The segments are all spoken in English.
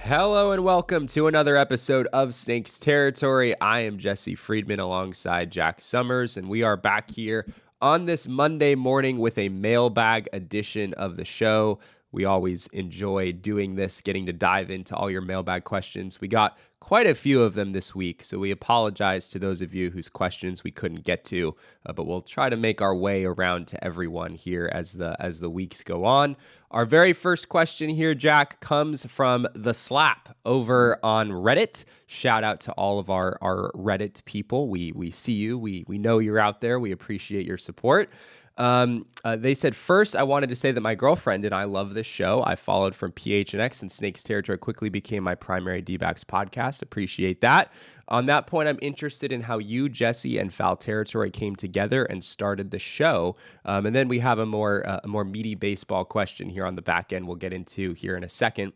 Hello and welcome to another episode of Snakes Territory. I am Jesse Friedman alongside Jack Sommers, and we are back here on this Monday morning with a mailbag edition of the show. We always enjoy doing this, getting to dive into all your mailbag questions. We got quite a few of them this week, so we apologize to those of you whose questions we couldn't get to, but we'll try to make our way around to everyone here as the weeks go on. Our very first question here, Jack, comes from The Slap over on Reddit. Shout out to all of our Reddit people. We see you. We know you're out there. We appreciate your support. They said, first, I wanted to say that my girlfriend and I love this show. I followed from PHNX and Snakes Territory quickly became my primary D-backs podcast. Appreciate that. On that point, I'm interested in how you, Jesse, and Foul Territory came together and started the show. And then we have a more meaty baseball question here on the back end we'll get into here in a second.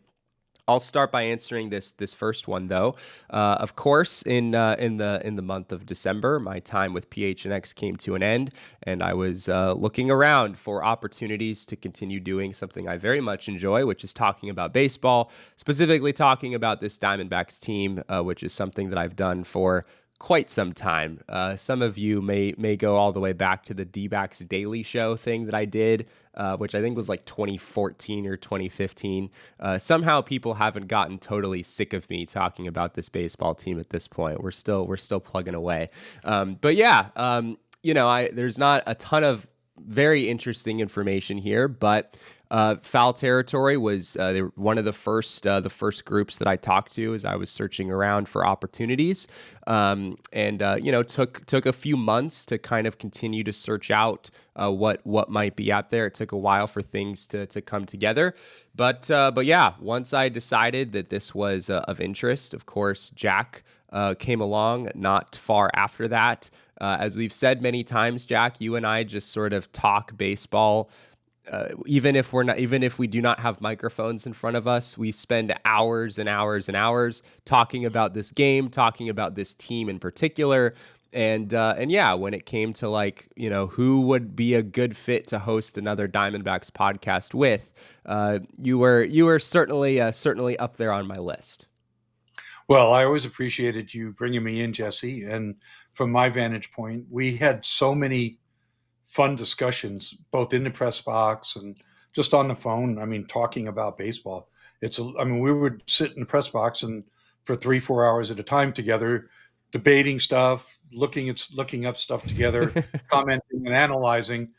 I'll start by answering this first one, though. Of course, in the month of December, my time with PHNX came to an end, and I was looking around for opportunities to continue doing something I very much enjoy, which is talking about baseball, specifically talking about this Diamondbacks team, which is something that I've done for quite some time. Some of you may go all the way back to the D-backs Daily Show thing that I did, which I think was like 2014 or 2015. Somehow people haven't gotten totally sick of me talking about this baseball team at this point. We're still plugging away. But yeah, there's not a ton of very interesting information here, but Foul Territory was they were one of the first groups that I talked to as I was searching around for opportunities, and took a few months to kind of continue to search out what might be out there. It took a while for things to come together, but yeah, once I decided that this was of interest, of course, Jack came along not far after that. As we've said many times, Jack, you and I just sort of talk baseball. Even if we do not have microphones in front of us, we spend hours and hours and hours talking about this game, talking about this team in particular. And yeah, when it came to who would be a good fit to host another Diamondbacks podcast with, you were certainly up there on my list. Well, I always appreciated you bringing me in, Jesse. And from my vantage point, we had so many fun discussions, both in the press box and just on the phone. I mean, talking about baseball. We would sit in the press box and for 3-4 hours at a time together, debating stuff, looking up stuff together, commenting and analyzing,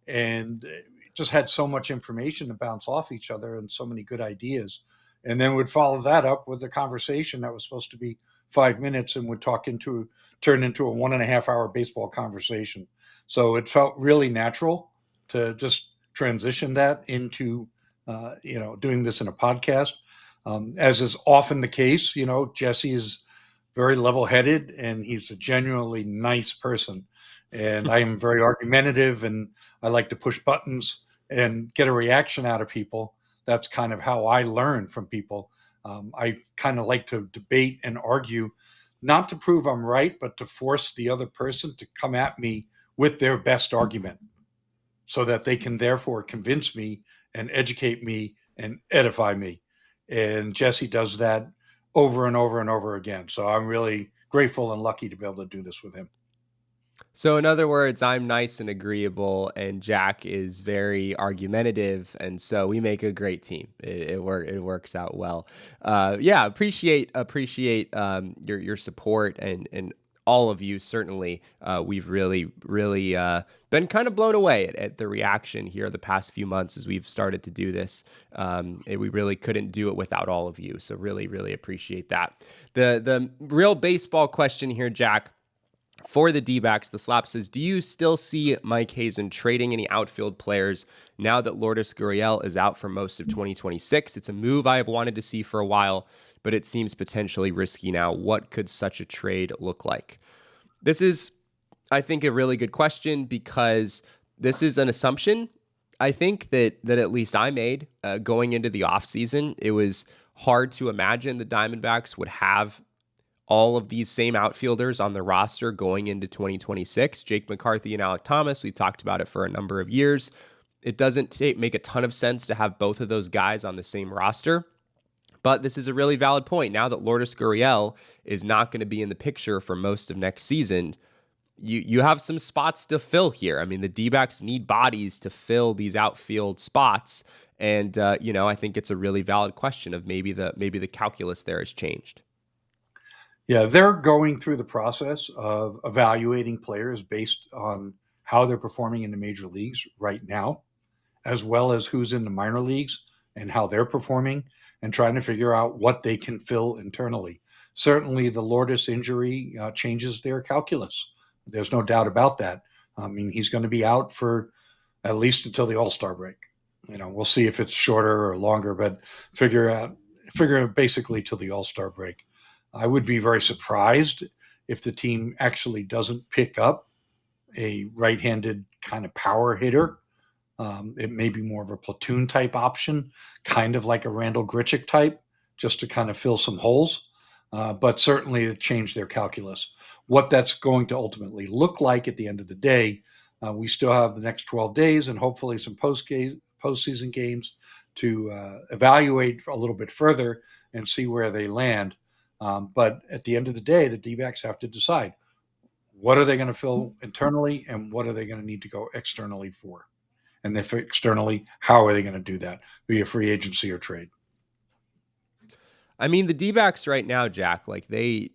and just had so much information to bounce off each other and so many good ideas. And then would follow that up with a conversation that was supposed to be 5 minutes and would turn into a 1.5-hour baseball conversation. So it felt really natural to just transition that into, doing this in a podcast. As is often the case, Jesse is very level-headed and he's a genuinely nice person. And I am very argumentative and I like to push buttons and get a reaction out of people. That's kind of how I learn from people. I kind of like to debate and argue, not to prove I'm right, but to force the other person to come at me with their best argument so that they can therefore convince me and educate me and edify me. And Jesse does that over and over and over again. So I'm really grateful and lucky to be able to do this with him. So in other words, I'm nice and agreeable, and Jack is very argumentative, and so we make a great team. It works out well. Yeah, appreciate your support and all of you. Certainly, we've really been kind of blown away at the reaction here the past few months as we've started to do this. We really couldn't do it without all of you. So really appreciate that. The real baseball question here, Jack. For the D-backs, the Slap says, do you still see Mike Hazen trading any outfield players now that Lourdes Gurriel is out for most of 2026? It's a move I have wanted to see for a while, but it seems potentially risky now. What could such a trade look like? This is, I think, a really good question because this is an assumption, I think, that at least I made going into the offseason. It was hard to imagine the Diamondbacks would have all of these same outfielders on the roster going into 2026. Jake McCarthy and Alek Thomas, we've talked about it for a number of years. It doesn't make a ton of sense to have both of those guys on the same roster. But this is a really valid point. Now that Lourdes Gurriel is not going to be in the picture for most of next season, you have some spots to fill here. I mean, the D-backs need bodies to fill these outfield spots, and I think it's a really valid question of maybe the calculus there has changed. Yeah, they're going through the process of evaluating players based on how they're performing in the major leagues right now, as well as who's in the minor leagues and how they're performing, and trying to figure out what they can fill internally. Certainly, the Lourdes injury changes their calculus. There's no doubt about that. I mean, he's going to be out for at least until the All-Star break. We'll see if it's shorter or longer, but figure basically till the All-Star break. I would be very surprised if the team actually doesn't pick up a right-handed kind of power hitter. It may be more of a platoon type option, kind of like a Randall Grichuk type, just to kind of fill some holes. But certainly it changed their calculus. What that's going to ultimately look like at the end of the day, we still have the next 12 days and hopefully some postseason games to evaluate a little bit further and see where they land. But at the end of the day, the D-backs have to decide what are they going to fill internally and what are they going to need to go externally for. And if externally, how are they going to do that via free agency or trade? I mean, the D-backs right now, Jack, like they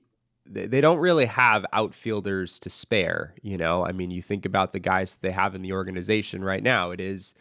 don't really have outfielders to spare. I mean, you think about the guys that they have in the organization right now. It is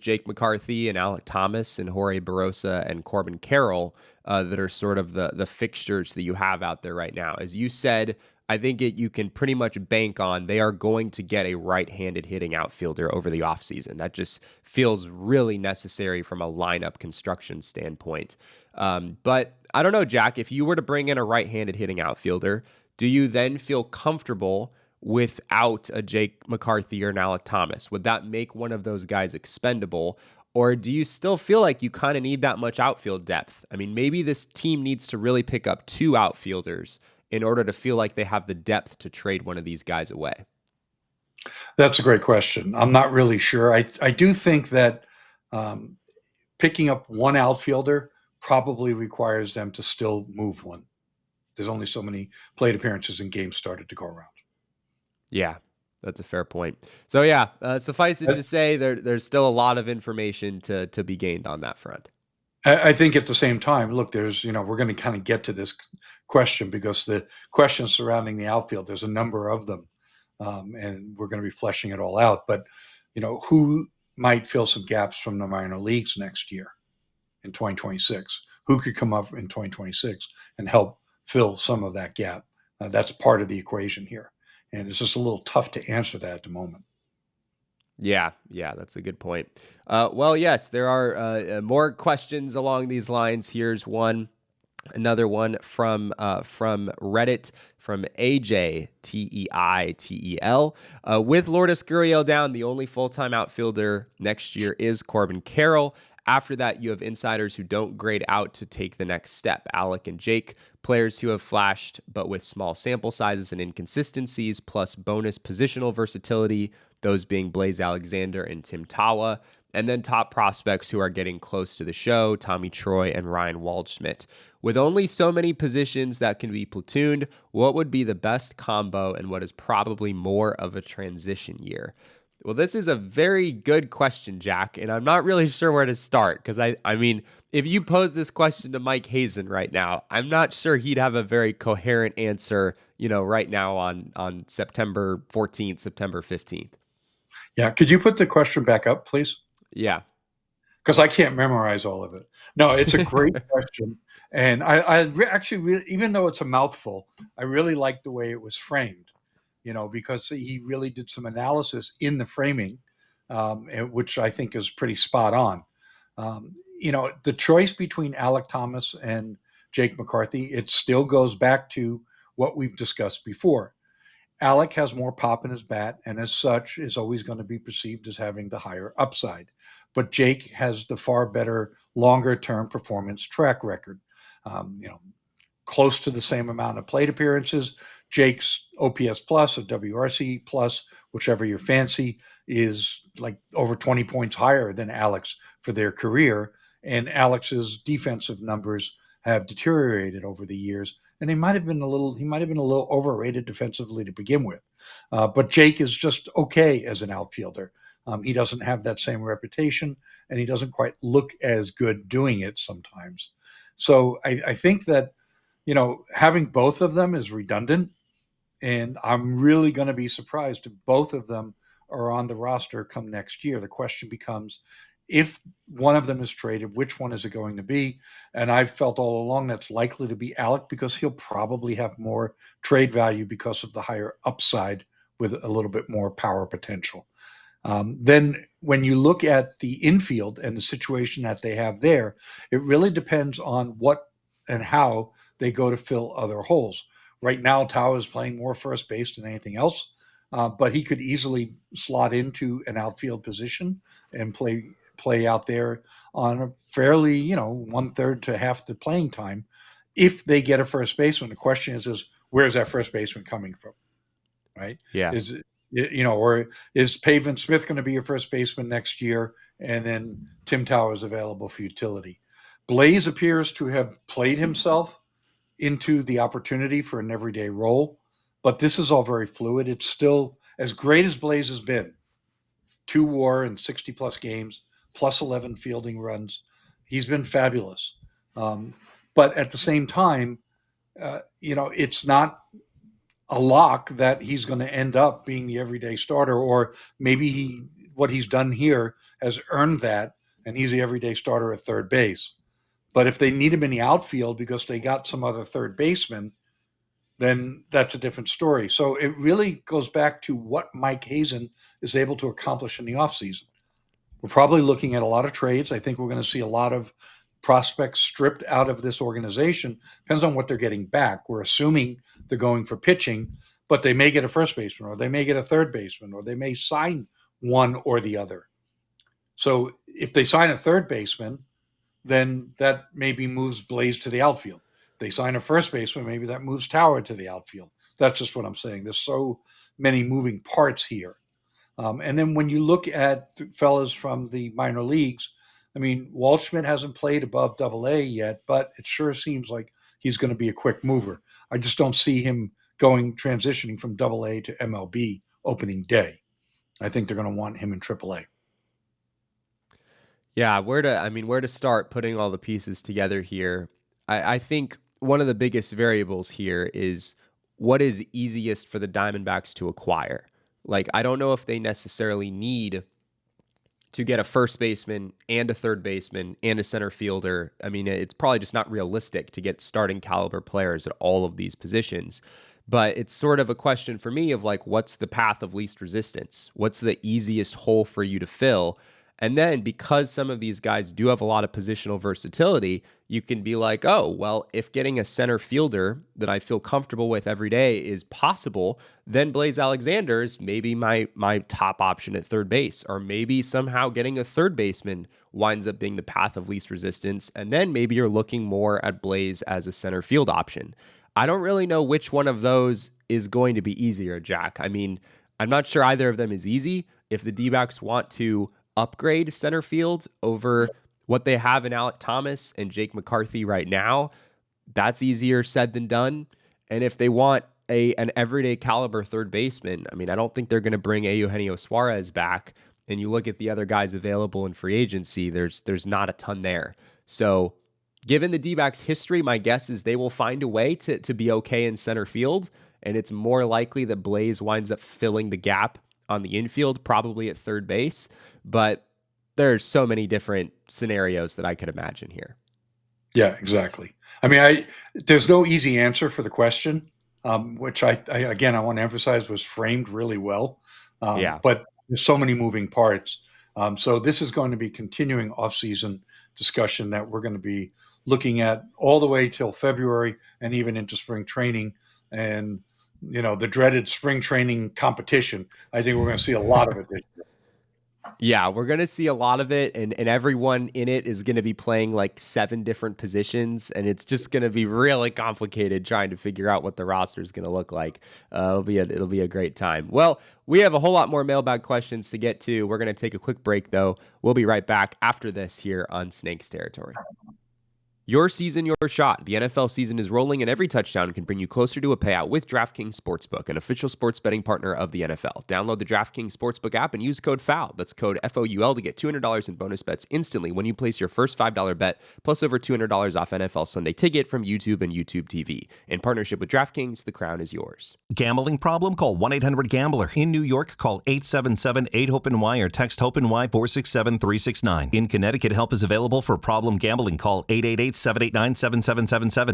Jake McCarthy and Alek Thomas and Jorge Barrosa and Corbin Carroll that are sort of the fixtures that you have out there right now. As you said, I think you can pretty much bank on they are going to get a right-handed hitting outfielder over the offseason. That just feels really necessary from a lineup construction standpoint. But I don't know, Jack, if you were to bring in a right-handed hitting outfielder, do you then feel comfortable without a Jake McCarthy or an Alek Thomas? Would that make one of those guys expendable? Or do you still feel like you kind of need that much outfield depth? I mean, maybe this team needs to really pick up two outfielders in order to feel like they have the depth to trade one of these guys away. That's a great question. I'm not really sure. I do think that picking up one outfielder probably requires them to still move one. There's only so many plate appearances and games started to go around. Yeah, that's a fair point. So yeah, suffice it to say, there's still a lot of information to be gained on that front. I think at the same time, look, we're going to kind of get to this question because the questions surrounding the outfield, there's a number of them, and we're going to be fleshing it all out. But, who might fill some gaps from the minor leagues next year in 2026? Who could come up in 2026 and help fill some of that gap? That's part of the equation here. And it's just a little tough to answer that at the moment. Yeah, that's a good point. Well, yes, there are more questions along these lines. Here's another one from Reddit from AJTEITEL. With Lourdes Gurriel down, the only full-time outfielder next year is Corbin Carroll. After that, you have insiders who don't grade out to take the next step. Alek and Jake, players who have flashed, but with small sample sizes and inconsistencies, plus bonus positional versatility, those being Blaze Alexander and Tim Tawa. And then top prospects who are getting close to the show, Tommy Troy and Ryan Waldschmidt. With only so many positions that can be platooned, what would be the best combo and what is probably more of a transition year? Well, this is a very good question, Jack, and I'm not really sure where to start because I mean, if you pose this question to Mike Hazen right now, I'm not sure he'd have a very coherent answer, right now on September 14th, September 15th. Yeah. Could you put the question back up, please? Yeah. Because I can't memorize all of it. No, it's a great question. And actually, even though it's a mouthful, I really like the way it was framed. Because he really did some analysis in the framing, which I think is pretty spot on. The choice between Alek Thomas and Jake McCarthy, it still goes back to what we've discussed before. Alek has more pop in his bat, and as such, is always going to be perceived as having the higher upside. But Jake has the far better longer-term performance track record. Close to the same amount of plate appearances. Jake's OPS plus or WRC plus, whichever you fancy, is like over 20 points higher than Alek's for their career. And Alex's defensive numbers have deteriorated over the years, and he might have been a little overrated defensively to begin with. But Jake is just okay as an outfielder. He doesn't have that same reputation, and he doesn't quite look as good doing it sometimes. So I think that having both of them is redundant, and I'm really going to be surprised if both of them are on the roster come next year. The question becomes, if one of them is traded, which one is it going to be? And I've felt all along that's likely to be Alec, because he'll probably have more trade value because of the higher upside with a little bit more power potential. Then when you look at the infield and the situation that they have there, it really depends on what and how they go to fill other holes. Right now, Tawa is playing more first base than anything else, but he could easily slot into an outfield position and play out there on a fairly, 1/3 to half the playing time. If they get a first baseman, the question is where's that first baseman coming from, right? Yeah. Is or is Pavement Smith going to be your first baseman next year, and then Tim Tawa is available for utility? Blaze appears to have played himself into the opportunity for an everyday role, but this is all very fluid. It's still as great as Blaze has been. 2 WAR in 60 plus games, plus 11 fielding runs. He's been fabulous. But at the same time, it's not a lock that he's going to end up being the everyday starter, or maybe what he's done here has earned that, and he's the everyday starter at third base. But if they need him in the outfield because they got some other third baseman, then that's a different story. So it really goes back to what Mike Hazen is able to accomplish in the offseason. We're probably looking at a lot of trades. I think we're going to see a lot of prospects stripped out of this organization. Depends on what they're getting back. We're assuming they're going for pitching, but they may get a first baseman, or they may get a third baseman, or they may sign one or the other. So if they sign a third baseman, then that maybe moves Blaze to the outfield. If they sign a first baseman, maybe that moves Tawa to the outfield. That's just what I'm saying. There's so many moving parts here. And then when you look at fellas from the minor leagues, I mean, Waldschmidt hasn't played above AA yet, but it sure seems like he's going to be a quick mover. I just don't see him transitioning from AA to MLB opening day. I think they're going to want him in AAA. Yeah, where to start putting all the pieces together here? I think one of the biggest variables here is what is easiest for the Diamondbacks to acquire. Like, I don't know if they necessarily need to get a first baseman and a third baseman and a center fielder. I mean, it's probably just not realistic to get starting caliber players at all of these positions. But it's sort of a question for me of like, what's the path of least resistance? What's the easiest hole for you to fill? And then because some of these guys do have a lot of positional versatility, you can be like, oh, well, if getting a center fielder that I feel comfortable with every day is possible, then Blaze Alexander is maybe my top option at third base. Or maybe somehow getting a third baseman winds up being the path of least resistance. And then maybe you're looking more at Blaze as a center field option. I don't really know which one of those is going to be easier, Jack. I mean, I'm not sure either of them is easy. If the D-backs want to upgrade center field over what they have in Alek Thomas and Jake McCarthy right now, that's easier said than done. And if they want an everyday caliber third baseman, I mean, I don't think they're going to bring Eugenio Suarez back. And you look at the other guys available in free agency, there's not a ton there. So given the D-backs history, my guess is they will find a way to be okay in center field. And it's more likely that Blaze winds up filling the gap on the infield, probably at third base. But there's so many different scenarios that I could imagine here. Yeah, exactly. I mean, there's no easy answer for the question, which I want to emphasize was framed really well. Yeah. But there's so many moving parts. So this is going to be continuing off-season discussion that we're going to be looking at all the way till February and even into spring training. And the dreaded spring training competition. I think we're going to see a lot of it this year. Yeah, we're going to see a lot of it, and everyone in it is going to be playing like 7 different positions, and it's just going to be really complicated trying to figure out what the roster is going to look like. It'll be a great time. Well, we have a whole lot more mailbag questions to get to. We're going to take a quick break, though. We'll be right back after this here on Snakes Territory. Your season, your shot. The NFL season is rolling, and every touchdown can bring you closer to a payout with DraftKings Sportsbook, an official sports betting partner of the NFL. Download the DraftKings Sportsbook app and use code FOUL. That's code FOUL to get $200 in bonus bets instantly when you place your first $5 bet, plus over $200 off NFL Sunday Ticket from YouTube and YouTube TV. In partnership with DraftKings, the crown is yours. Gambling problem? Call 1-800-GAMBLER. In New York, call 877-8-HOPE-NY or text HOPE-NY 467-369. In Connecticut, help is available for problem gambling. Call 888-789-7777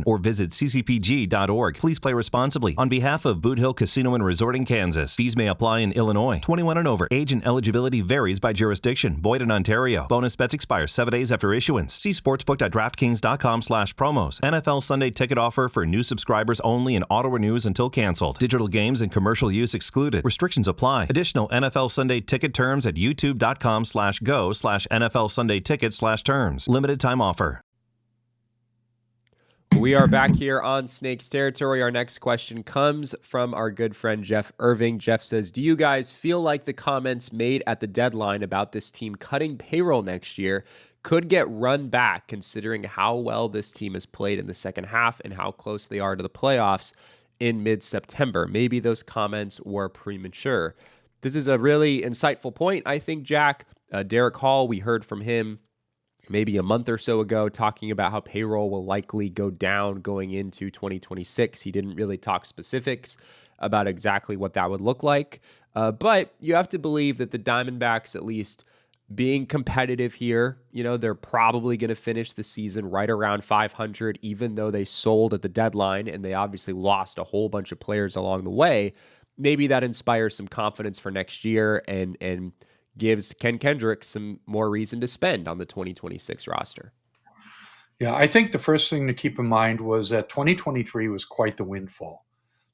or visit ccpg.org. Please play responsibly. On behalf of Boot Hill Casino and Resort in Kansas, fees may apply in Illinois. 21 and over. Age and eligibility varies by jurisdiction. Void in Ontario. Bonus bets expire 7 days after issuance. See sportsbook.draftkings.com/promos. NFL Sunday Ticket offer for new subscribers only and auto renews until canceled. Digital games and commercial use excluded. Restrictions apply. Additional NFL Sunday Ticket terms at youtube.com/go/NFL Sunday Ticket/terms. Limited time offer. We are back here on Snakes Territory. Our next question comes from our good friend Jeff Irving. Jeff says, do you guys feel like the comments made at the deadline about this team cutting payroll next year could get run back, considering how well this team has played in the second half and how close they are to the playoffs in mid-September? Maybe those comments were premature. This is a really insightful point, I think, Jack. Derek Hall, we heard from him maybe a month or so ago talking about how payroll will likely go down going into 2026. He didn't really talk specifics about exactly what that would look like. But you have to believe that the Diamondbacks, at least being competitive here, they're probably going to finish the season right around 500, even though they sold at the deadline and they obviously lost a whole bunch of players along the way. Maybe that inspires some confidence for next year and gives Ken Kendrick some more reason to spend on the 2026 roster. Yeah, I think the first thing to keep in mind was that 2023 was quite the windfall.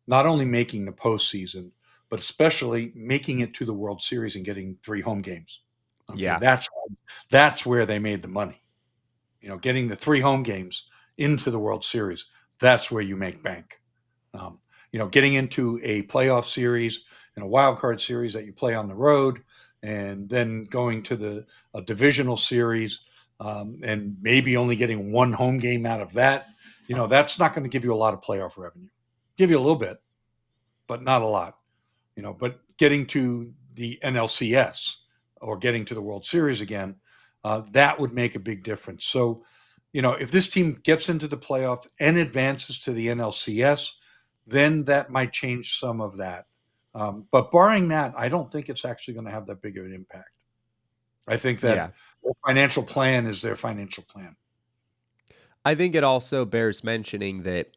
Not only making the postseason, but especially making it to the World Series and getting 3 home games. Okay, Yeah. That's where they made the money. Getting the 3 home games into the World Series, that's where you make bank. Getting into a playoff series and a wild card series that you play on the road, and then going to a divisional series and maybe only getting 1 home game out of that, that's not going to give you a lot of playoff revenue. Give you a little bit, but not a lot. But getting to the NLCS or getting to the World Series again, that would make a big difference. So, if this team gets into the playoff and advances to the NLCS, then that might change some of that. But barring that, I don't think it's actually going to have that big of an impact. I think that their financial plan is their financial plan. I think it also bears mentioning that,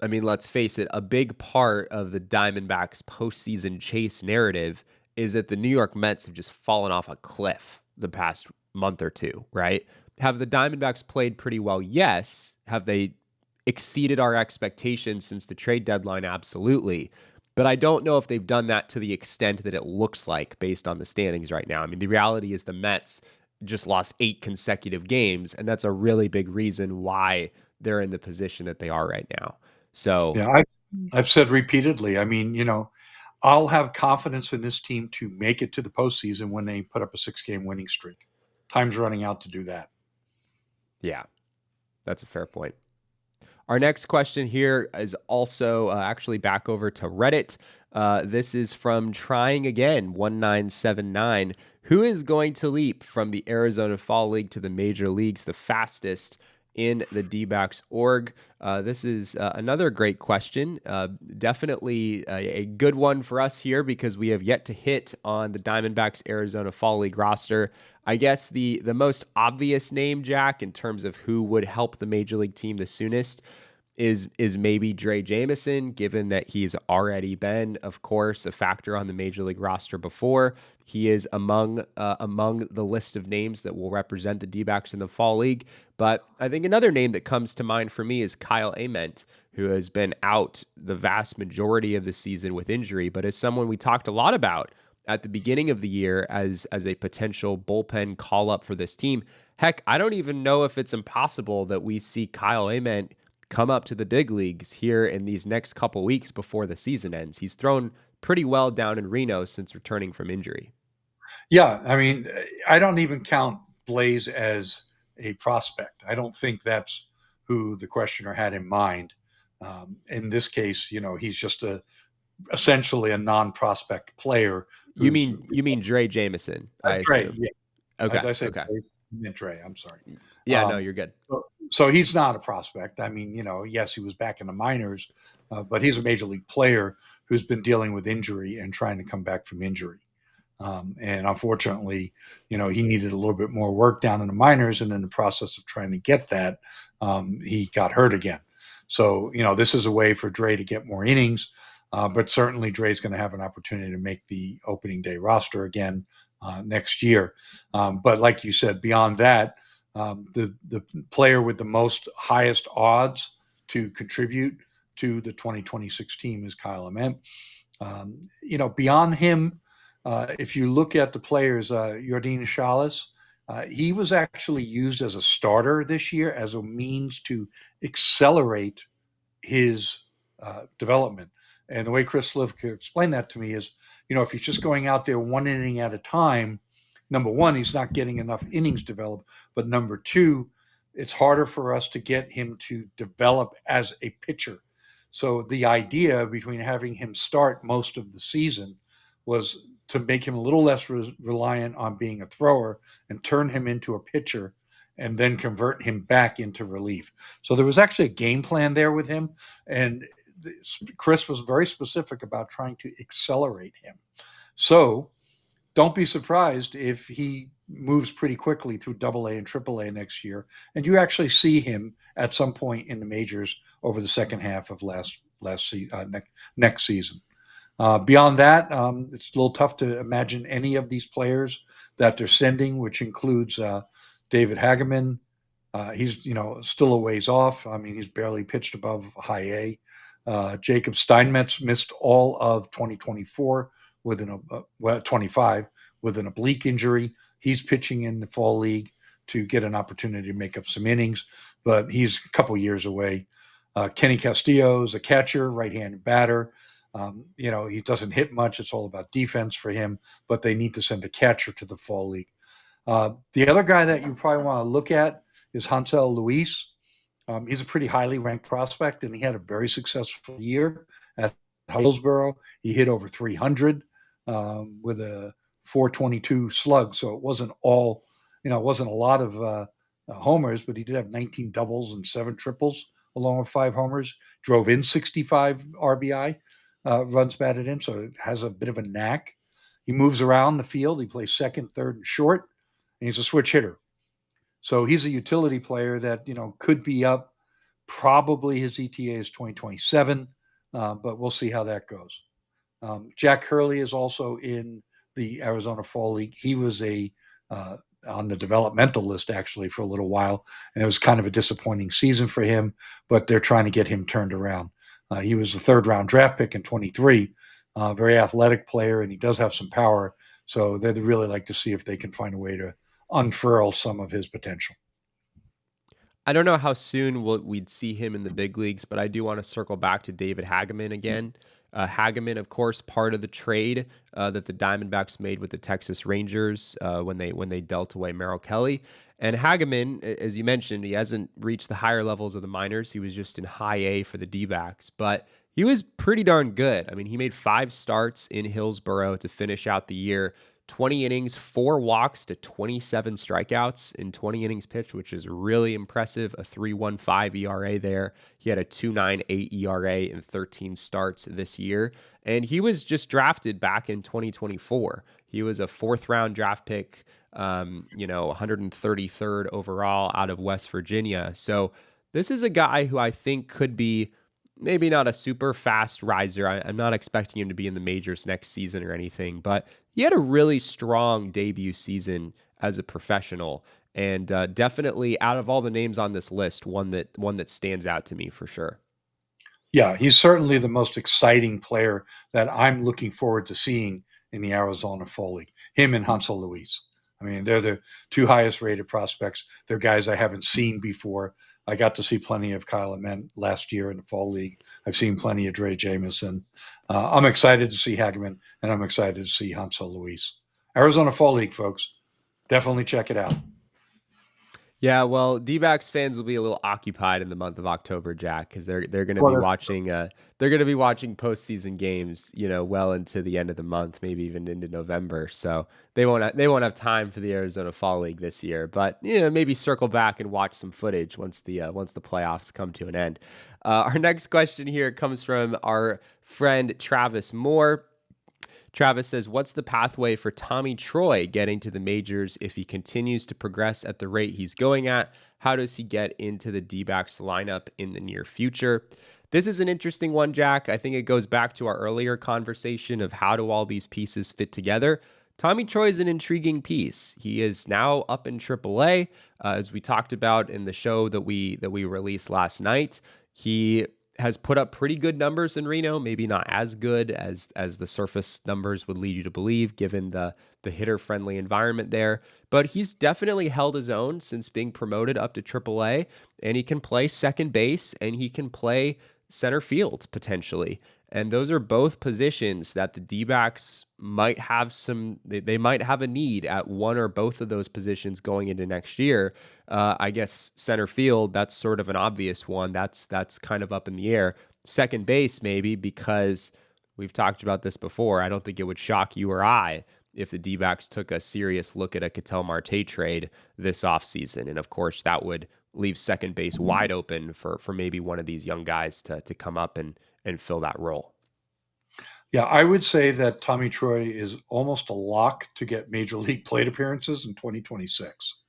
let's face it, a big part of the Diamondbacks postseason chase narrative is that the New York Mets have just fallen off a cliff the past month or two, right? Have the Diamondbacks played pretty well? Yes. Have they exceeded our expectations since the trade deadline? Absolutely. But I don't know if they've done that to the extent that it looks like based on the standings right now. The reality is the Mets just lost 8 consecutive games, and that's a really big reason why they're in the position that they are right now. So yeah, I've said repeatedly, I'll have confidence in this team to make it to the postseason when they put up a 6-game winning streak. Time's running out to do that. Yeah, that's a fair point. Our next question here is also actually back over to Reddit. This is from Trying Again 1979. Who is going to leap from the Arizona Fall League to the major leagues the fastest in the D-backs org? This is another great question. Definitely a good one for us here because we have yet to hit on the Diamondbacks Arizona Fall League roster. I guess the most obvious name, Jack, in terms of who would help the major league team the soonest is maybe Dre Jameson, given that he's already been, of course, a factor on the major league roster before. He is among the list of names that will represent the D-backs in the Fall League. But I think another name that comes to mind for me is Kyle Ament, who has been out the vast majority of the season with injury, but is someone we talked a lot about at the beginning of the year as a potential bullpen call-up for this team. Heck, I don't even know if it's impossible that we see Kyle Ament come up to the big leagues here in these next couple weeks before the season ends. He's thrown pretty well down in Reno since returning from injury. Yeah, I don't even count Blaze as a prospect. I don't think that's who the questioner had in mind. In this case, he's just essentially a non-prospect player. You mean Dre Jameson, I Dre, assume. yeah. Okay. I said Okay. Dre, I meant Dre. I'm sorry. Yeah, no, you're good. So he's not a prospect. I mean, yes, he was back in the minors, but he's a major league player who's been dealing with injury and trying to come back from injury. And unfortunately, he needed a little bit more work down in the minors. And in the process of trying to get that, he got hurt again. So, this is a way for Dre to get more innings. But certainly Dre's going to have an opportunity to make the opening day roster again next year. But like you said, beyond that, the player with the most highest odds to contribute to the 2026 team is Kyle Ament. Beyond him, if you look at the players, Yordine Chalice, he was actually used as a starter this year as a means to accelerate his development. And the way Chris Slivka explained that to me is, if he's just going out there one inning at a time, number one, he's not getting enough innings developed. But number two, it's harder for us to get him to develop as a pitcher. So the idea between having him start most of the season was to make him a little less reliant on being a thrower and turn him into a pitcher and then convert him back into relief. So there was actually a game plan there with him. And Chris was very specific about trying to accelerate him. So don't be surprised if he moves pretty quickly through AA and AAA next year, and you actually see him at some point in the majors over the second half of next season. Beyond that, it's a little tough to imagine any of these players that they're sending, which includes David Hageman. He's still a ways off. I mean, he's barely pitched above high A. Jacob Steinmetz missed all of 2024 with 25 with an oblique injury. He's pitching in the fall league to get an opportunity to make up some innings, but he's a couple years away. Kenny Castillo is a catcher, right-handed batter. He doesn't hit much. It's all about defense for him, but they need to send a catcher to the fall league. The other guy that you probably want to look at is Hansel Luis. He's a pretty highly ranked prospect, and he had a very successful year at Hillsborough. He hit over 300 with a 422 slug, so it wasn't it wasn't a lot of homers, but he did have 19 doubles and 7 triples along with 5 homers. Drove in 65 RBI runs batted in, so it has a bit of a knack. He moves around the field. He plays second, third, and short, and he's a switch hitter. So he's a utility player that, could be up. Probably his ETA is 2027, but we'll see how that goes. Jack Hurley is also in the Arizona Fall League. He was on the developmental list actually for a little while, and it was kind of a disappointing season for him, but they're trying to get him turned around. He was the 3rd round draft pick in 23, very athletic player, and he does have some power. So they'd really like to see if they can find a way to unfurl some of his potential. I don't know how soon we'd see him in the big leagues, but I do want to circle back to David Hageman again. Hageman, of course, part of the trade that the Diamondbacks made with the Texas Rangers when they dealt away Merrill Kelly. And Hageman, as you mentioned, he hasn't reached the higher levels of the minors. He was just in high A for the D-backs, but he was pretty darn good. I mean, he made 5 starts in Hillsborough to finish out the year. 20 innings, 4 walks to 27 strikeouts in 20 innings pitched, which is really impressive. A 3.15 ERA there. He had a 2.98 ERA in 13 starts this year. And he was just drafted back in 2024. He was a 4th round draft pick, 133rd overall out of West Virginia. So this is a guy who I think could be maybe not a super fast riser. I'm not expecting him to be in the majors next season or anything, but he had a really strong debut season as a professional, and definitely out of all the names on this list, one that stands out to me for sure. Yeah, he's certainly the most exciting player that I'm looking forward to seeing in the Arizona Fall League. Him and Hansel Luis. I mean, they're the 2 highest rated prospects. They're guys I haven't seen before. I got to see plenty of Kyle Ament last year in the Fall League. I've seen plenty of Dre Jameson. I'm excited to see Hageman, and I'm excited to see Hansel Luis. Arizona Fall League, folks. Definitely check it out. Yeah, well, D-backs fans will be a little occupied in the month of October, Jack, because they're going to be Well, watching they're going to be watching postseason games, well into the end of the month, maybe even into November. So they won't have time for the Arizona Fall League this year. But maybe circle back and watch some footage once the playoffs come to an end. Our next question here comes from our friend Travis Moore. Travis says, what's the pathway for Tommy Troy getting to the majors if he continues to progress at the rate he's going at? How does he get into the D-backs lineup in the near future? This is an interesting one, Jack. I think it goes back to our earlier conversation of how do all these pieces fit together. Tommy Troy is an intriguing piece. He is now up in AAA, as we talked about in the show that we released last night. He has put up pretty good numbers in Reno, maybe not as good as the surface numbers would lead you to believe, given the hitter-friendly environment there. But he's definitely held his own since being promoted up to AAA, and he can play second base, and he can play center field, potentially. And those are both positions that the D-backs might have they might have a need at one or both of those positions going into next year. I guess center field, that's sort of an obvious one. That's kind of up in the air. Second base, maybe, because we've talked about this before. I don't think it would shock you or I if the D-backs took a serious look at a Ketel Marte trade this offseason. And of course, that would leave second base wide open for maybe one of these young guys to come up and fill that role. Yeah, I would say that Tommy Troy is almost a lock to get major league plate appearances in 2026.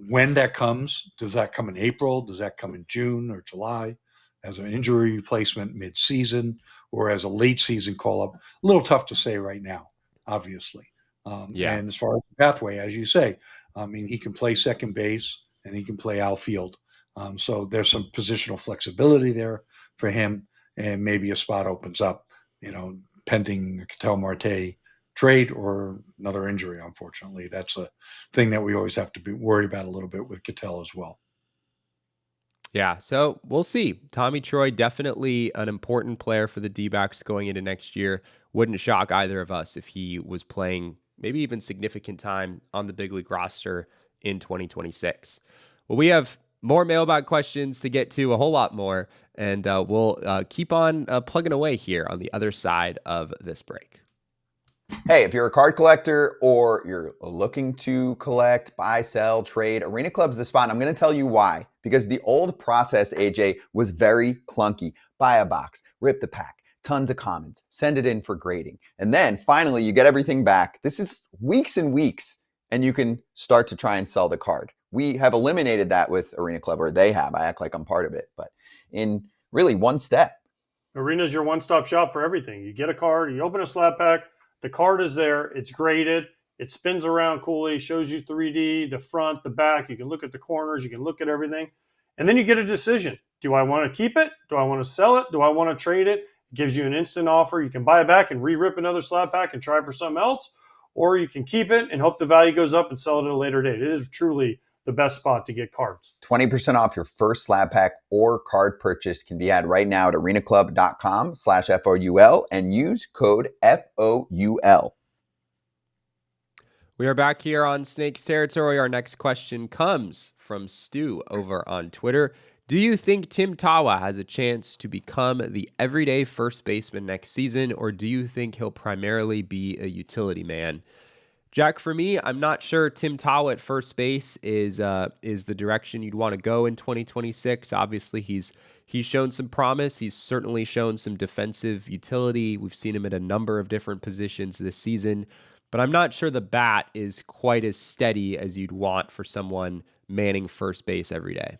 When that comes, does that come in April? Does that come in June or July as an injury replacement mid-season or as a late season call-up? A little tough to say right now, obviously. Yeah. And as far as the pathway, as you say, I mean, he can play second base and he can play outfield. So there's some positional flexibility there for him, and maybe a spot opens up, pending the Ketel Marte trade or another injury. Unfortunately, that's a thing that we always have to worry about a little bit with Ketel as well. Yeah, so we'll see. Tommy Troy, definitely an important player for the D-backs going into next year. Wouldn't shock either of us if he was playing maybe even significant time on the big league roster in 2026. Well, we have more mailbag questions to get to, a whole lot more, and we'll keep on plugging away here on the other side of this break. Hey, if you're a card collector or you're looking to collect, buy, sell, trade, Arena Club's the spot. And I'm going to tell you why. Because the old process, AJ, was very clunky. Buy a box, rip the pack, tons of commons, send it in for grading. And then finally, you get everything back. This is weeks and weeks, and you can start to try and sell the card. We have eliminated that with Arena Club, or they have. I act like I'm part of it, but in really one step. Arena's your one-stop shop for everything. You get a card, you open a slab pack, the card is there, it's graded, it spins around coolly, shows you 3D, the front, the back, you can look at the corners, you can look at everything, and then you get a decision. Do I want to keep it? Do I want to sell it? Do I want to trade it? It gives you an instant offer. You can buy it back and re-rip another slab pack and try for something else, or you can keep it and hope the value goes up and sell it at a later date. It is truly the best spot to get cards. 20% off your first slab pack or card purchase can be had right now at arenaclub.com/FOUL and use code FOUL. We are back here on Snakes Territory. Our next question comes from Stu over on Twitter. Do you think Tim Tawa has a chance to become the everyday first baseman next season, or do you think he'll primarily be a utility man? Jack, for me, I'm not sure Tim Tawa at first base is the direction you'd want to go in 2026. Obviously, he's shown some promise. He's certainly shown some defensive utility. We've seen him at a number of different positions this season, but I'm not sure the bat is quite as steady as you'd want for someone manning first base every day.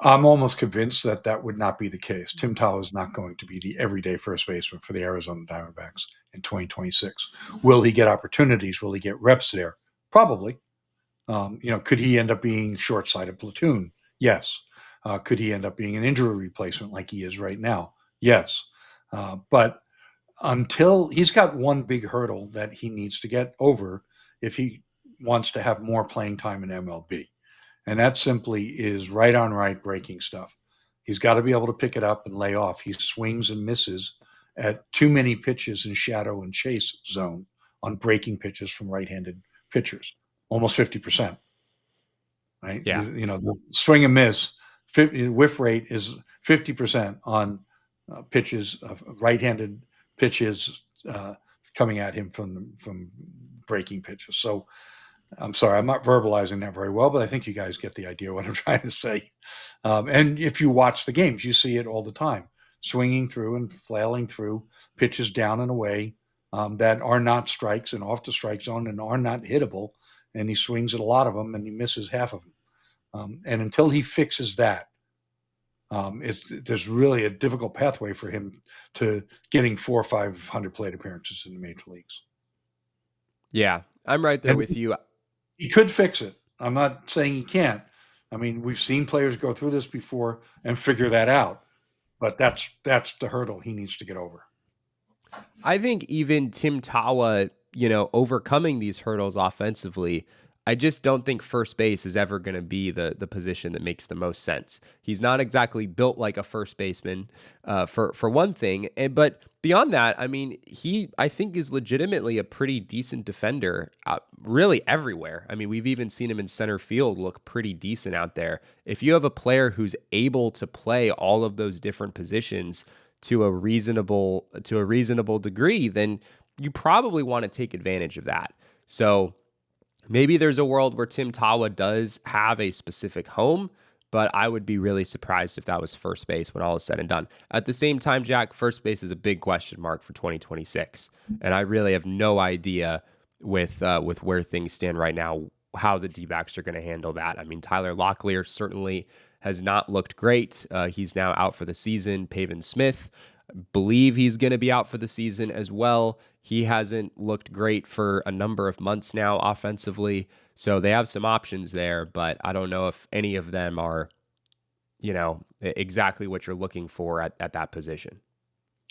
I'm almost convinced that that would not be the case. Tim Tawa is not going to be the everyday first baseman for the Arizona Diamondbacks in 2026. Will he get opportunities? Will he get reps there? Probably. Could he end up being short-sided platoon? Yes. Could he end up being an injury replacement like he is right now? Yes. But until he's got one big hurdle that he needs to get over if he wants to have more playing time in MLB. And that simply is right on right breaking stuff. He's got to be able to pick it up and lay off. He swings and misses at too many pitches in shadow and chase zone on breaking pitches from right-handed pitchers, almost 50%. right? Yeah. The swing and miss, whiff rate is 50% on pitches, right-handed pitches coming at him from breaking pitches. So I'm sorry, I'm not verbalizing that very well, but I think you guys get the idea what I'm trying to say. And if you watch the games, you see it all the time, swinging through and flailing through pitches down and away that are not strikes and off the strike zone and are not hittable. And he swings at a lot of them and he misses half of them. And until he fixes that, there's really a difficult pathway for him to getting 400 or 500 plate appearances in the major leagues. Yeah, I'm right there with you. He could fix it. I'm not saying he can't. I mean, we've seen players go through this before and figure that out, but that's the hurdle he needs to get over. I think even Tim Tawa, overcoming these hurdles offensively, I just don't think first base is ever going to be the position that makes the most sense. He's not exactly built like a first baseman, for one thing. But beyond that, I mean, I think is legitimately a pretty decent defender, really everywhere. I mean, we've even seen him in center field look pretty decent out there. If you have a player who's able to play all of those different positions to a reasonable degree, then you probably want to take advantage of that. So maybe there's a world where Tim Tawa does have a specific home, but I would be really surprised if that was first base when all is said and done. At the same time, Jack, first base is a big question mark for 2026, and I really have no idea with where things stand right now how the D-backs are going to handle that. I mean, Tyler Locklear certainly has not looked great. He's now out for the season. Pavin Smith, believe he's going to be out for the season as well. He hasn't looked great for a number of months now offensively. So they have some options there, but I don't know if any of them are, exactly what you're looking for at that position.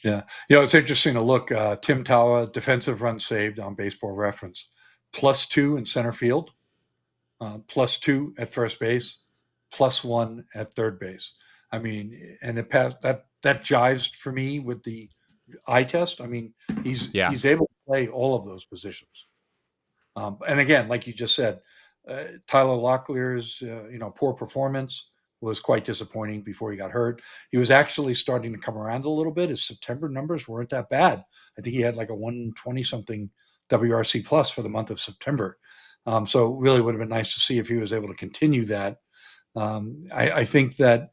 Yeah. It's interesting to look. Tim Tawa, defensive run saved on Baseball Reference, +2 in center field, +2 at first base, +1 at third base. I mean, and it passed that jives for me with the eye test. I mean, he's able to play all of those positions. And again, like you just said, Tyler Locklear's poor performance was quite disappointing before he got hurt. He was actually starting to come around a little bit. His September numbers weren't that bad. I think he had like a 120 something WRC plus for the month of September. So it really would have been nice to see if he was able to continue that. I think that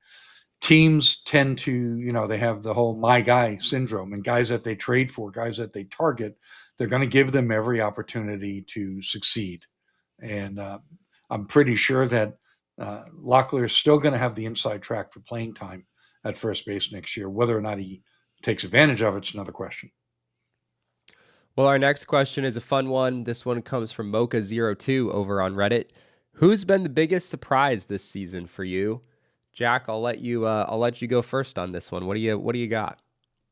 teams tend to, they have the whole my guy syndrome, and guys that they trade for, guys that they target, they're going to give them every opportunity to succeed. And I'm pretty sure that Locklear is still going to have the inside track for playing time at first base next year. Whether or not he takes advantage of it's another question. Well, our next question is a fun one. This one comes from Mocha02 over on Reddit. Who's been the biggest surprise this season for you? Jack, I'll let you go first on this one. What do you got?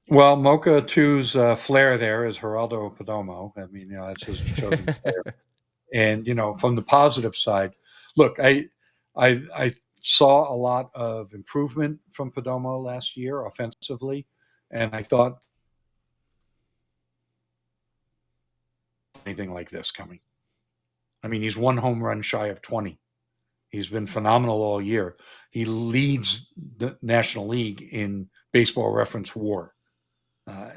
Well, Mocha 2's flair there is Geraldo Perdomo. I mean, that's his chosen player. And from the positive side, look, I saw a lot of improvement from Perdomo last year offensively, and I thought anything like this coming. I mean, he's 1 home run shy of 20. He's been phenomenal all year. He leads the National League in Baseball Reference WAR.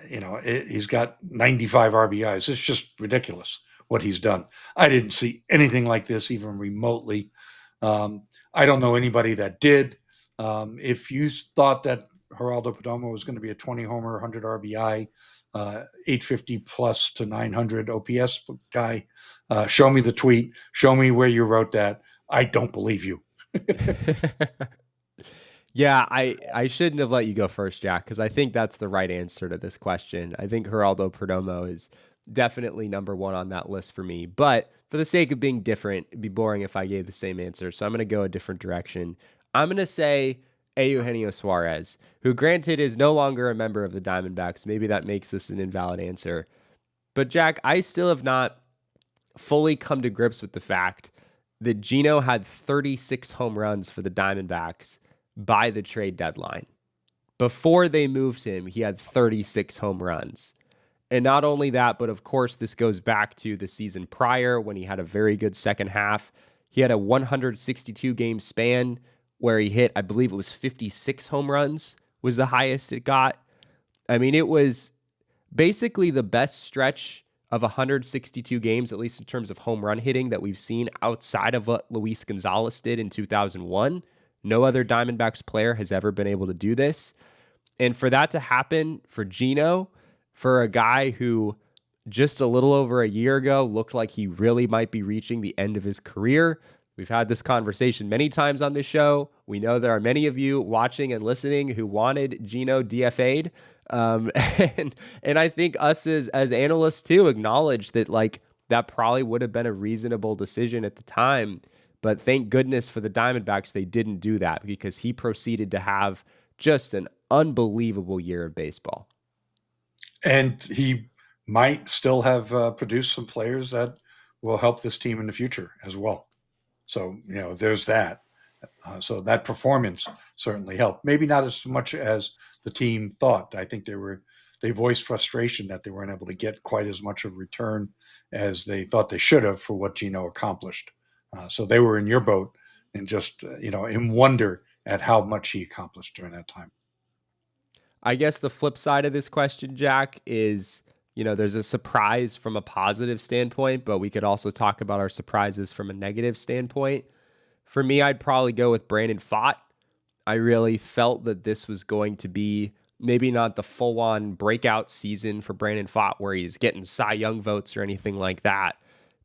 He's got 95 RBIs. It's just ridiculous what he's done. I didn't see anything like this even remotely. I don't know anybody that did. If you thought that Geraldo Perdomo was going to be a 20 homer, 100 RBI, 850 plus to 900 OPS guy, show me the tweet. Show me where you wrote that. I don't believe you. Yeah, I shouldn't have let you go first, Jack, because I think that's the right answer to this question. I think Geraldo Perdomo is definitely number one on that list for me. But for the sake of being different, it'd be boring if I gave the same answer. So I'm going to go a different direction. I'm going to say Eugenio Suarez, who granted is no longer a member of the Diamondbacks. Maybe that makes this an invalid answer. But Jack, I still have not fully come to grips with the fact that Gino had 36 home runs for the Diamondbacks by the trade deadline. Before they moved him, he had 36 home runs. And not only that, but of course, this goes back to the season prior when he had a very good second half. He had a 162 game span where he hit, I believe it was 56 home runs was the highest it got. I mean, it was basically the best stretch of 162 games, at least in terms of home run hitting, that we've seen outside of what Luis Gonzalez did in 2001. No other Diamondbacks player has ever been able to do this. And for that to happen for Gino, for a guy who just a little over a year ago looked like he really might be reaching the end of his career. We've had this conversation many times on this show. We know there are many of you watching and listening who wanted Gino DFA'd. And I think us as analysts too acknowledge that like that probably would have been a reasonable decision at the time. But thank goodness for the Diamondbacks, they didn't do that because he proceeded to have just an unbelievable year of baseball. And he might still have produced some players that will help this team in the future as well. So, there's that. So that performance certainly helped. Maybe not as much as the team thought. I think they voiced frustration that they weren't able to get quite as much of return as they thought they should have for what Gino accomplished. So they were in your boat and just, in wonder at how much he accomplished during that time. I guess the flip side of this question, Jack, is, there's a surprise from a positive standpoint, but we could also talk about our surprises from a negative standpoint. For me, I'd probably go with Brandon Pfaadt. I really felt that this was going to be maybe not the full-on breakout season for Brandon Pfaadt where he's getting Cy Young votes or anything like that.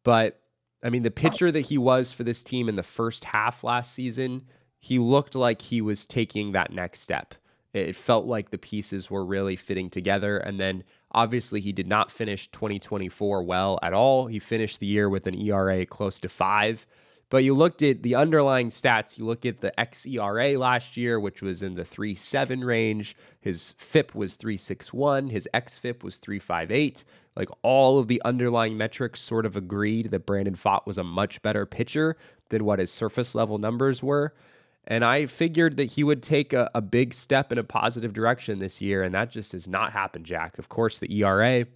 But, I mean, the pitcher that he was for this team in the first half last season, he looked like he was taking that next step. It felt like the pieces were really fitting together. And then obviously he did not finish 2024 well at all. He finished the year with an ERA close to 5. But you looked at the underlying stats, you look at the xERA last year, which was in the 3.7 range. His FIP was 3.61. His xFIP was 3.58. Like all of the underlying metrics sort of agreed that Brandon Pfaadt was a much better pitcher than what his surface level numbers were. And I figured that he would take a big step in a positive direction this year, and that just has not happened, Jack. Of course, the ERA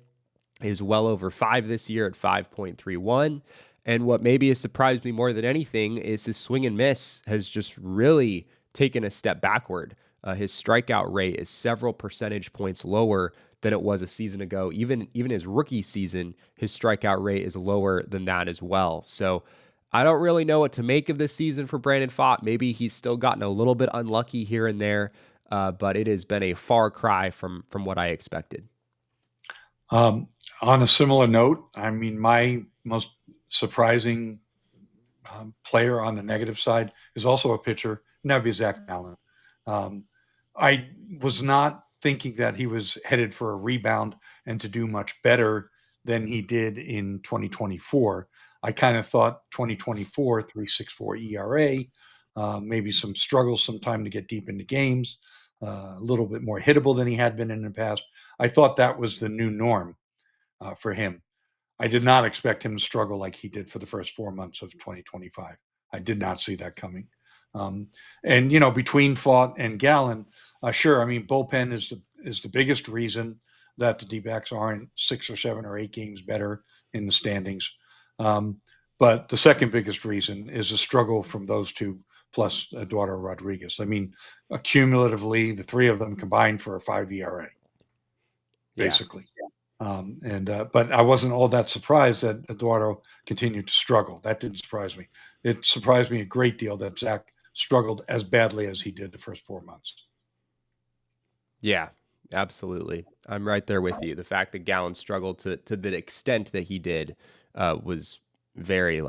is well over 5 this year at 5.31. And what maybe has surprised me more than anything is his swing and miss has just really taken a step backward. His strikeout rate is several percentage points lower than it was a season ago. Even his rookie season, his strikeout rate is lower than that as well. So I don't really know what to make of this season for Brandon Pfaadt. Maybe he's still gotten a little bit unlucky here and there, but it has been a far cry from what I expected. On a similar note, I mean, my most surprising player on the negative side is also a pitcher, and that would be Zach Gallen. I was not thinking that he was headed for a rebound and to do much better than he did in 2024. I kind of thought 2024, 3.64 ERA, maybe some struggles sometime to get deep into games, a little bit more hittable than he had been in the past. I thought that was the new norm for him. I did not expect him to struggle like he did for the first 4 months of 2025. I did not see that coming. And, between Pfaadt and Gallen, sure, I mean, bullpen is the biggest reason that the D-backs aren't 6 or 7 or 8 games better in the standings. But the second biggest reason is the struggle from those two plus Eduardo Rodriguez. I mean, cumulatively, the three of them combined for a 5 ERA, basically. Yeah. But I wasn't all that surprised that Eduardo continued to struggle. That didn't surprise me. It surprised me a great deal that Zach struggled as badly as he did the first 4 months. Yeah, absolutely. I'm right there with you. The fact that Gallen struggled to the extent that he did was very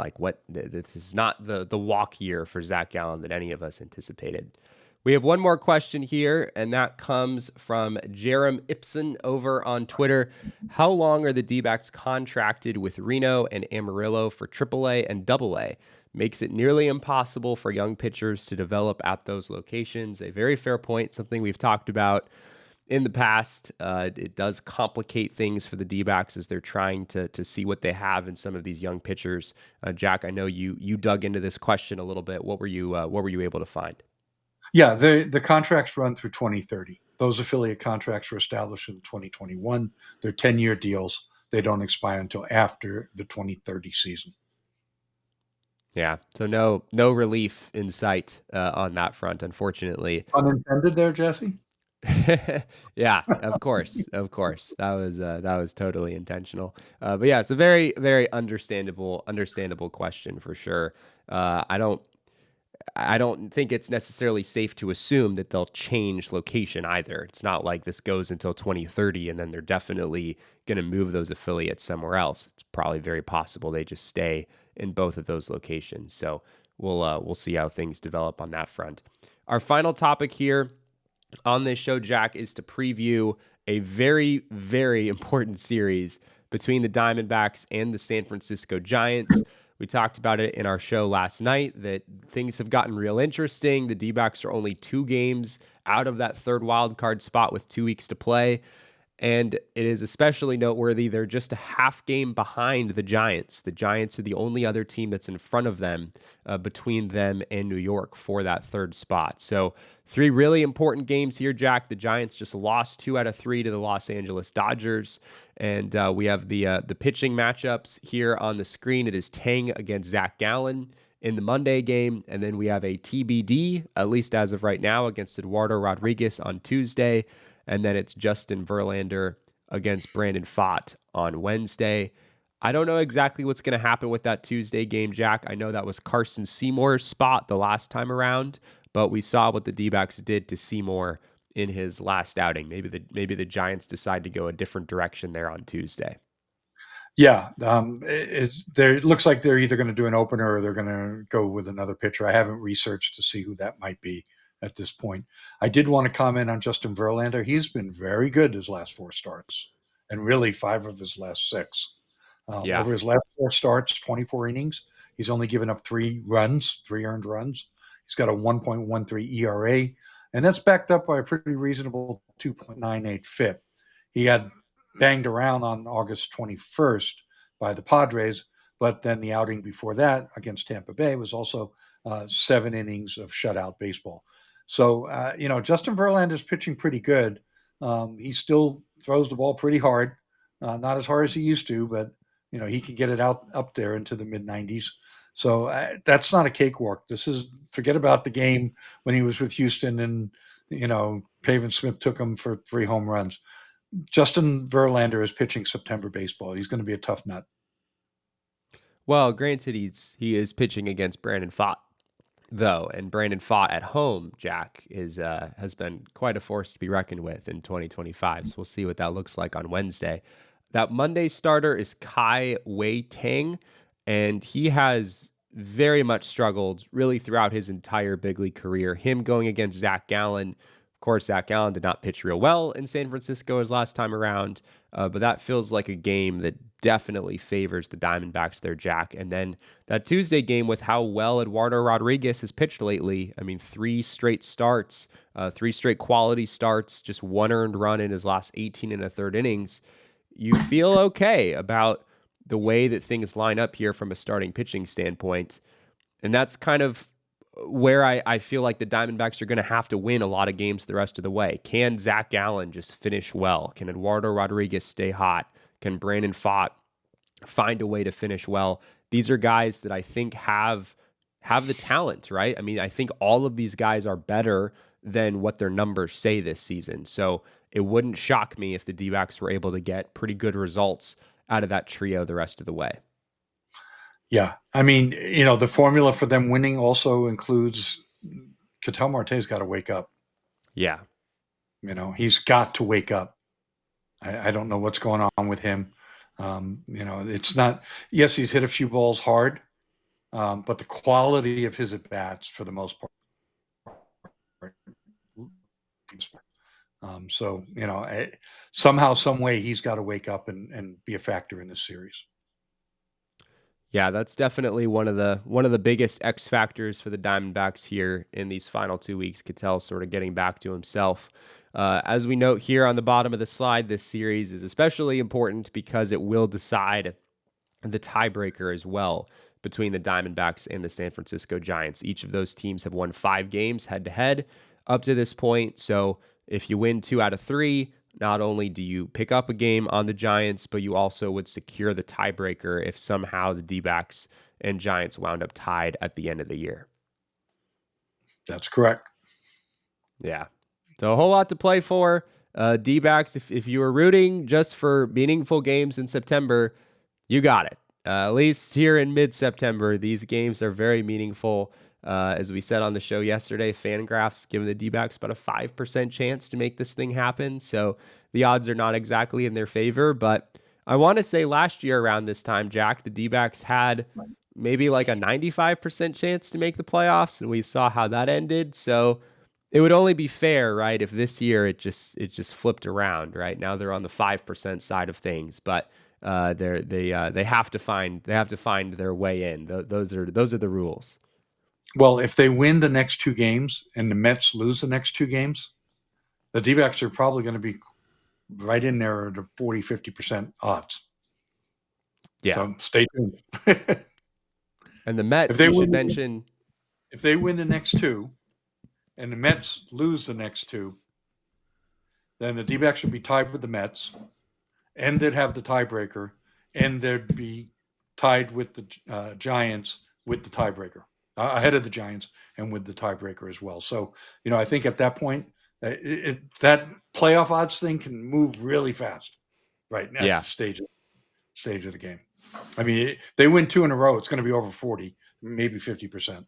this is not the walk year for Zach Gallen that any of us anticipated. We have one more question here, and that comes from Jerem Ibsen over on Twitter. How long are the D-backs contracted with Reno and Amarillo for AAA and AA? Makes it nearly impossible for young pitchers to develop at those locations. A very fair point, something we've talked about in the past. It does complicate things for the D-backs as they're trying to see what they have in some of these young pitchers. Jack, I know you dug into this question a little bit. What were you able to find? Yeah, the contracts run through 2030. Those affiliate contracts were established in 2021. They're 10-year deals. They don't expire until after the 2030 season. Yeah. So no relief in sight on that front, unfortunately. Unintended there, Jesse? Yeah, of course, of course. That was totally intentional. But yeah, it's a very, very understandable question for sure. I don't think it's necessarily safe to assume that they'll change location either. It's not like this goes until 2030 and then they're definitely going to move those affiliates somewhere else. It's probably very possible they just stay in both of those locations. So we'll see how things develop on that front. Our final topic here on this show, Jack, is to preview a very, very important series between the Diamondbacks and the San Francisco Giants. We talked about it in our show last night that things have gotten real interesting. The D-backs are only 2 games out of that third wild card spot with 2 weeks to play. And it is especially noteworthy they're just a half game behind the Giants. The Giants are the only other team that's in front of them between them and New York for that third spot. So 3 really important games here, Jack. The Giants just lost 2 out of 3 to the Los Angeles Dodgers. And we have the pitching matchups here on the screen. It is Tang against Zach Gallen in the Monday game. And then we have a TBD, at least as of right now, against Eduardo Rodriguez on Tuesday. And then it's Justin Verlander against Brandon Pfaadt on Wednesday. I don't know exactly what's going to happen with that Tuesday game, Jack. I know that was Carson Seymour's spot the last time around, but we saw what the D-backs did to Seymour in his last outing. Maybe the Giants decide to go a different direction there on Tuesday. Yeah, it looks like they're either going to do an opener or they're going to go with another pitcher. I haven't researched to see who that might be at this point. I did want to comment on Justin Verlander. He's been very good his last 4 starts, and really 5 of his last 6. Over his last 4 starts, 24 innings, he's only given up 3 earned runs. He's got a 1.13 ERA, and that's backed up by a pretty reasonable 2.98 FIP. He had banged around on August 21st by the Padres, but then the outing before that against Tampa Bay was also 7 innings of shutout baseball. So, Justin Verlander's pitching pretty good. He still throws the ball pretty hard, not as hard as he used to, but, he can get it up there into the mid-90s. So that's not a cakewalk. Forget about the game when he was with Houston and, Pavin Smith took him for 3 home runs. Justin Verlander is pitching September baseball. He's going to be a tough nut. Well, granted, he is pitching against Brandon Pfaadt, though, and Brandon Pfaadt at home, Jack, has been quite a force to be reckoned with in 2025. So we'll see what that looks like on Wednesday. That Monday starter is Kai Wei Tang, and he has very much struggled really throughout his entire big league career. Him going against Zach Gallen. Of course, Zach Gallen did not pitch real well in San Francisco his last time around, but that feels like a game that definitely favors the Diamondbacks there, Jack. And then that Tuesday game with how well Eduardo Rodriguez has pitched lately. I mean, 3 straight starts, 3 straight quality starts, just 1 earned run in his last 18 and a third innings. You feel okay about the way that things line up here from a starting pitching standpoint. And that's kind of where I feel like the Diamondbacks are going to have to win a lot of games the rest of the way. Can Zach Gallen just finish well? Can Eduardo Rodriguez stay hot? Can Brandon Pfaadt find a way to finish well? These are guys that I think have the talent, right? I mean, I think all of these guys are better than what their numbers say this season. So it wouldn't shock me if the D-backs were able to get pretty good results out of that trio the rest of the way. Yeah. I mean, the formula for them winning also includes Ketel Marte's got to wake up. Yeah. He's got to wake up. I don't know what's going on with him. It's not, yes, he's hit a few balls hard, but the quality of his at-bats for the most part. Somehow, some way he's got to wake up and be a factor in this series. Yeah, that's definitely one of the biggest X factors for the Diamondbacks here in these final 2 weeks. Ketel sort of getting back to himself. As we note here on the bottom of the slide, this series is especially important because it will decide the tiebreaker as well between the Diamondbacks and the San Francisco Giants. Each of those teams have won 5 games head-to-head up to this point. So if you win 2 out of 3, not only do you pick up a game on the Giants, but you also would secure the tiebreaker if somehow the D-backs and Giants wound up tied at the end of the year. That's correct. Yeah. So a whole lot to play for. D-backs, if you were rooting just for meaningful games in September, you got it. At least here in mid-September, these games are very meaningful. As we said on the show yesterday, Fangraphs giving the D-backs about a 5% chance to make this thing happen. So the odds are not exactly in their favor. But I want to say last year around this time, Jack, the D-backs had maybe like a 95% chance to make the playoffs, and we saw how that ended. So it would only be fair, right, if this year it just flipped around, right? Now they're on the 5% side of things, but they have to find their way in. Those are the rules. Well, if they win the next 2 games and the Mets lose the next 2 games, the D-backs are probably going to be right in there at 40-50% odds. Yeah. So stay tuned. And the Mets, we should mention, if they win the next 2 and the Mets lose the next 2, then the D-backs should be tied with the Mets, and they'd have the tiebreaker, and they'd be tied with the Giants with the tiebreaker, ahead of the Giants and with the tiebreaker as well. So, I think at that point, that playoff odds thing can move really fast right now at the stage of the game. I mean, they win 2 in a row, it's going to be over 40, maybe 50%.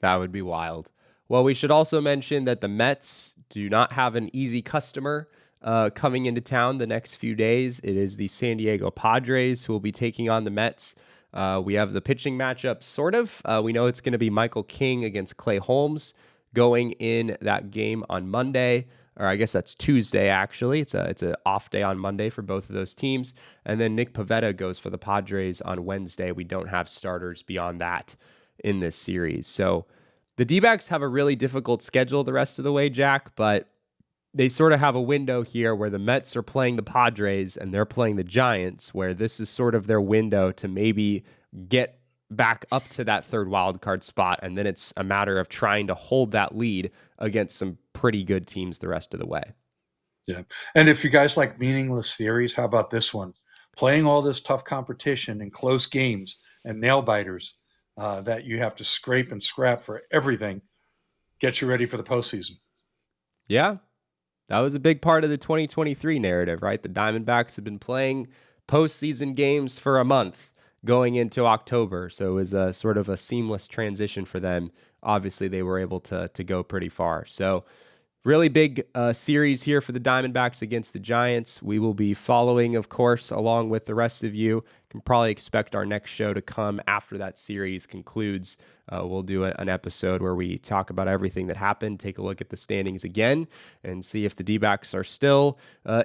That would be wild. Well, we should also mention that the Mets do not have an easy customer coming into town the next few days. It is the San Diego Padres who will be taking on the Mets. We have the pitching matchup, sort of. We know it's going to be Michael King against Clay Holmes going in that game on Monday. Or I guess that's Tuesday, actually. It's an off day on Monday for both of those teams. And then Nick Pivetta goes for the Padres on Wednesday. We don't have starters beyond that in this series. So the D-backs have a really difficult schedule the rest of the way, Jack, but they sort of have a window here where the Mets are playing the Padres and they're playing the Giants, where this is sort of their window to maybe get back up to that third wild card spot. And then it's a matter of trying to hold that lead against some pretty good teams the rest of the way. Yeah. And if you guys like meaningless theories, how about this one? Playing all this tough competition and close games and nail biters that you have to scrape and scrap for everything, get you ready for the postseason. Yeah. That was a big part of the 2023 narrative, right? The Diamondbacks have been playing postseason games for a month going into October. So it was a sort of a seamless transition for them. Obviously, they were able to go pretty far. So really big series here for the Diamondbacks against the Giants. We will be following, of course, along with the rest of you. Can probably expect our next show to come after that series concludes. We'll do an episode where we talk about everything that happened, take a look at the standings again, and see if the D-backs are still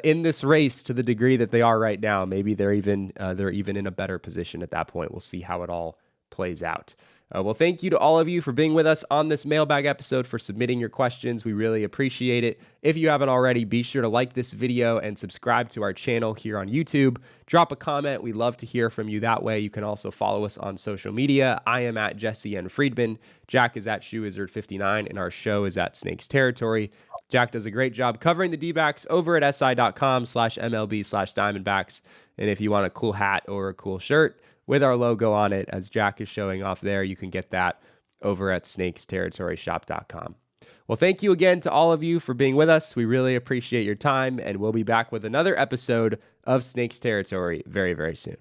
in this race to the degree that they are right now. Maybe they're even in a better position at that point. We'll see how it all plays out. Well, thank you to all of you for being with us on this mailbag episode, for submitting your questions. We really appreciate it. If you haven't already, be sure to like this video and subscribe to our channel here on YouTube. Drop a comment. We love to hear from you that way. You can also follow us on social media. I am at Jesse N. Friedman. Jack is at ShoeWizard59, and our show is at Snakes Territory. Jack does a great job covering the D-backs over at si.com/MLB/Diamondbacks. And if you want a cool hat or a cool shirt with our logo on it, as Jack is showing off there, you can get that over at snakesterritoryshop.com. Well, thank you again to all of you for being with us. We really appreciate your time, and we'll be back with another episode of Snakes Territory very, very soon.